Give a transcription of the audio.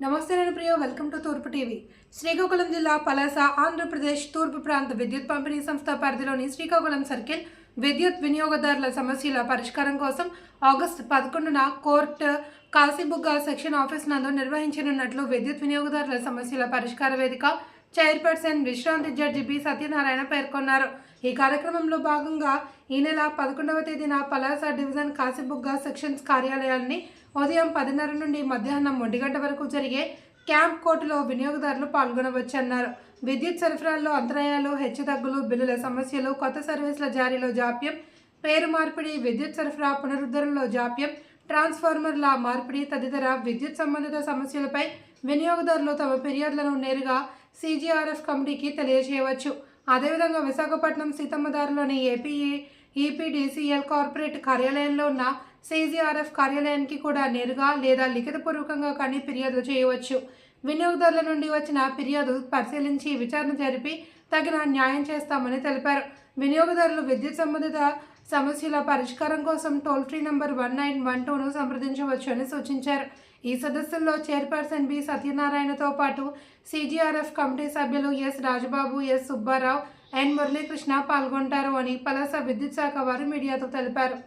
నమస్తే నేను ప్రియ welcome to తూర్పు టీవీ. శ్రీకాకుళం జిల్లా పలాస ఆంధ్రప్రదేశ్ తూర్పు ప్రాంత విద్యుత్ పంపిణీ సంస్థ పరిధిలోని శ్రీకాకుళం సర్కిల్ విద్యుత్ వినియోగదారుల సమస్యల పరిష్కారం కోసం ఆగస్టు 11న కోర్ట్ కాశీబుగ్గ సెక్షన్ ఆఫీస్ నందు నిర్వహించనున్నట్లు విద్యుత్ వినియోగదారుల సమస్యల పరిష్కార వేదిక చైర్పర్సన్ విశ్రాంతి జడ్జి బి సత్యనారాయణ పేర్కొన్నారు. ఈ కార్యక్రమంలో భాగంగా ఈ నెల 11వ తేదీన పలాస డివిజన్ కాశీబుగ్గ సెక్షన్స్ కార్యాలయాన్ని ఉదయం 10:30 నుండి మధ్యాహ్నం 1 గంట వరకు జరిగే క్యాంప్ కోర్టులో వినియోగదారులు పాల్గొనవచ్చన్నారు. విద్యుత్ సరఫరాల్లో అంతరాయాలు, హెచ్చుతగ్గులు, బిల్లుల సమస్యలు, కొత్త సర్వీసుల జారీలో జాప్యం, పేరు మార్పిడి, విద్యుత్ సరఫరా పునరుద్ధరణలో జాప్యం, ట్రాన్స్ఫార్మర్ల మార్పిడి తదితర విద్యుత్ సంబంధిత సమస్యలపై వినియోగదారులు తమ ఫిర్యాదులను నేరుగా CGRF కమిటీకి తెలియజేయవచ్చు. అదేవిధంగా విశాఖపట్నం సీతమ్మదారులోని EPDCL కార్పొరేట్ కార్యాలయంలో ఉన్న CGRF కార్యాలయానికి కూడా నేరుగా లేదా లిఖితపూర్వకంగా కానీ ఫిర్యాదు చేయవచ్చు. వినియోగదారుల నుండి వచ్చిన ఫిర్యాదు పరిశీలించి విచారణ జరిపి తగిన న్యాయం చేస్తామని తెలిపారు. వినియోగదారులు విద్యుత్ సంబంధిత సమస్యల పరిష్కారం కోసం టోల్ ఫ్రీ నంబర్ 1912ను సంప్రదించవచ్చు అని సూచించారు. ఈ సదస్సుల్లో చైర్పర్సన్ బి సత్యనారాయణతో పాటు CGRF కమిటీ సభ్యులు ఎస్ రాజబాబు, ఎస్ సుబ్బారావు, ఎన్ మురళీకృష్ణ పాల్గొంటారు అని పలాస విద్యుత్ శాఖ వారు మీడియాతో తెలిపారు.